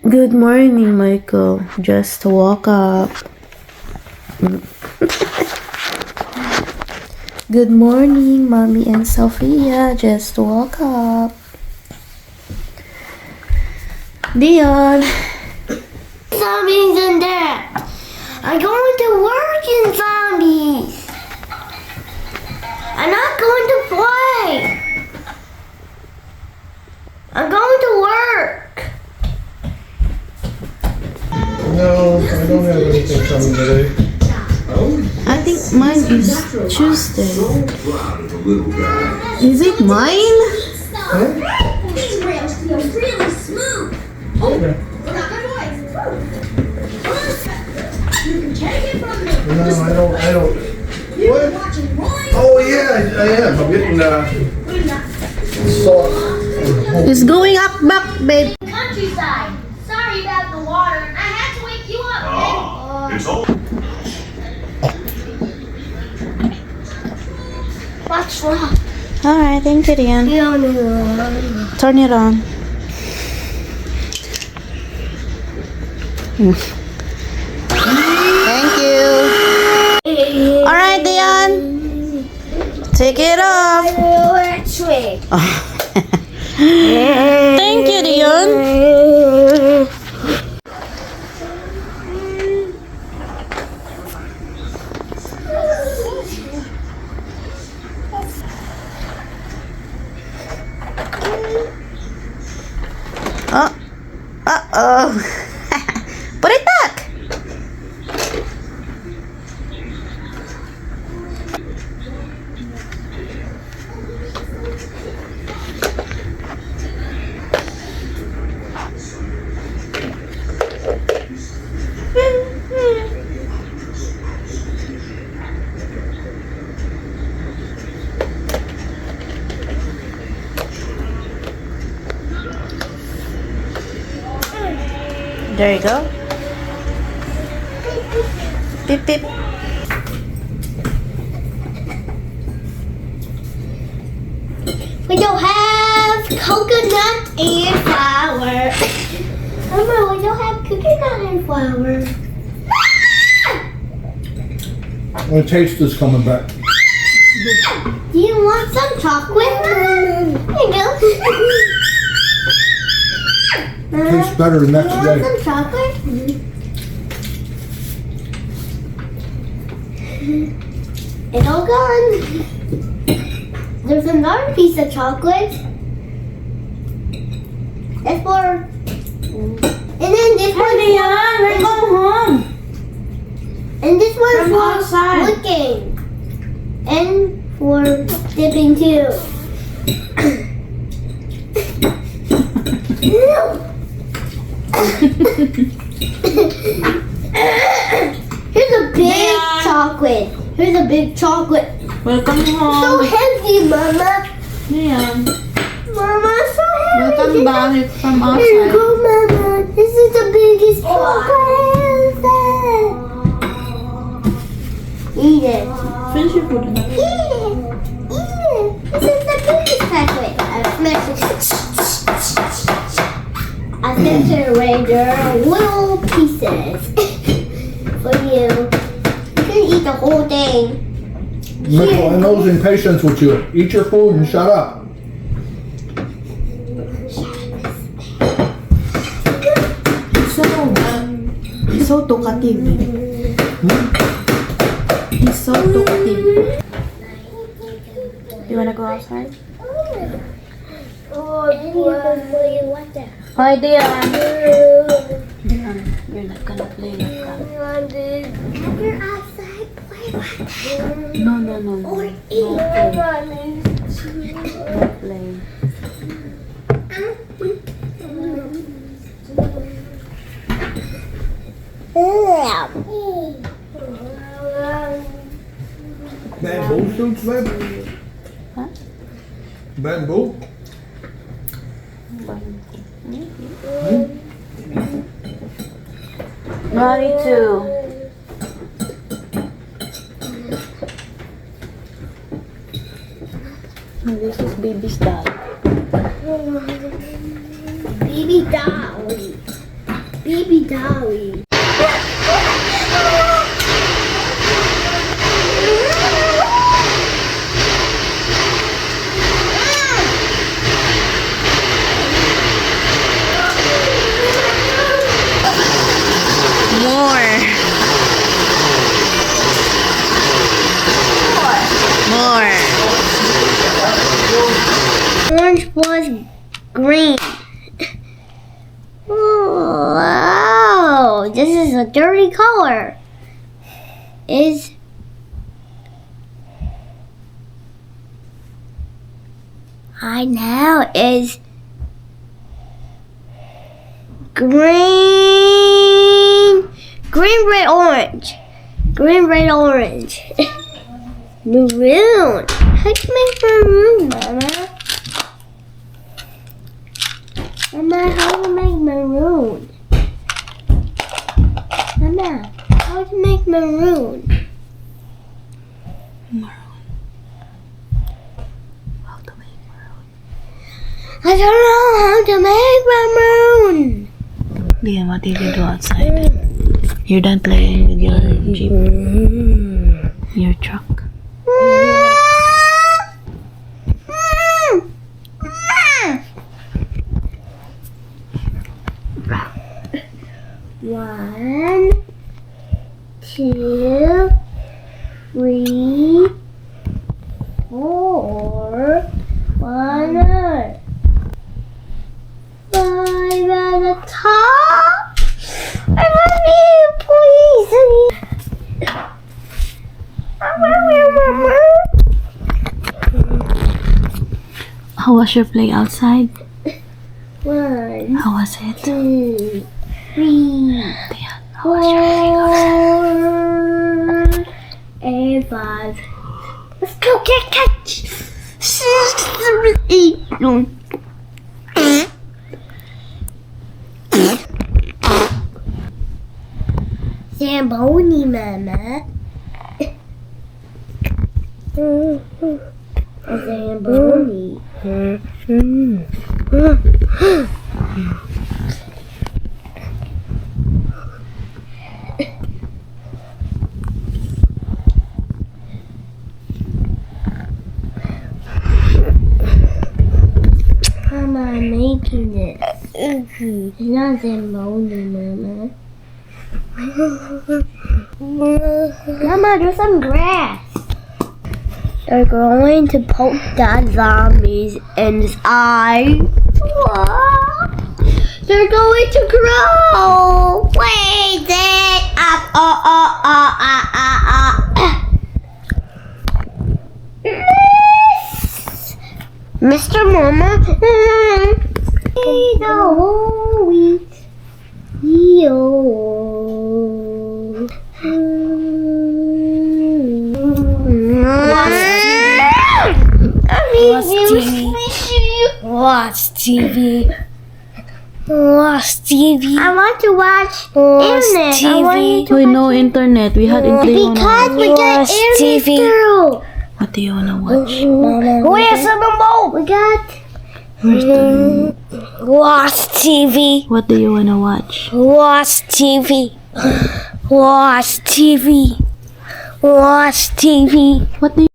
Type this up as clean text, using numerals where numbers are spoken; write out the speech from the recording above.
Good morning, Michael. Just woke up. Good morning, Mommy and Sophia. Just woke up. Dion. Zombies in there. I'm going to work in zombies. I'm not going to play. I'm going to work. No, I don't have anything coming today. I think mine is Tuesday. Is it mine? These rails feel really smooth. Okay. Forgot my voice. You can take it from me. No, I don't. You're What? watching Roy. Oh yeah, I am. I'm getting salt. It's going up back, babe. Countryside. Sorry about the water. I had to wake you up. It's all. What's wrong? Alright, thank you, Dion. Turn it on. Thank you. Alright, Dion. Take it off. Electric. Thank you, Dion. Oh. Uh-oh. Put it back. There you go. Beep, beep. We don't have coconut and flour. Mama, we don't have coconut and flour. The taste is coming back. Do you want some chocolate? There you go. Tastes better the You next want day. some chocolate? It's all gone. There's another piece of chocolate. It's for. And then this one's Dion, we're going home. and this one's From for outside. licking. And for dipping too. Here's a big chocolate. Here's a big chocolate. Welcome So home. heavy, Mama. Dion. Mama, so heavy. Welcome back from Here you outside. go, Mama. This is the biggest chocolate. Eat it. Finish your food. Eat it. Eat it. This is the biggest chocolate. I smashed it. I smashed it right there. Little pieces. For you. You can eat the whole thing. Michael, I know impatience with you. Eat your food and shut up. He's so talkative. He's so talkative. You wanna go outside? Oh, what the? Hi, Dion. Dion, you're not gonna play like that. You're outside play. No, no, no, no. Or No eat. play. Bamboo shoots, babe? Huh? Bamboo? Mommy too. This is baby's doll. Baby doll. baby dolly. More. Orange plus green. Wow, this is a dirty color. I know is green, red, orange. Green, red, orange. Maroon. How do you make maroon, Mama? Mama, how do you make maroon? Mama, how do you make maroon? How to make maroon? I don't know how to make maroon. Liam, what did you do outside? You're done playing with your Jeep, your truck. One, two, three, four, one more. Five at the top. I love you, please. How was your play outside? One, How was it? 2, 3, How was your play outside? 4, and 5. Let's go catch. 6, 7, 8, 9. Zamboni, Mama. A Zamboni. Mama, I'm making it. It's not Zamboni, Mama. Mama, there's some grass. They're going to poke that zombies in his eye. They're going to grow. Wait it up. Mr. Mama. The whole week. Watch TV. Watch TV. I want to watch internet. I want to We watch no internet. We had it because we got internet through. What do you wanna watch? Where's the remote? We got Watch TV. What do you wanna watch? Watch TV. Watch TV. Watch TV. What do you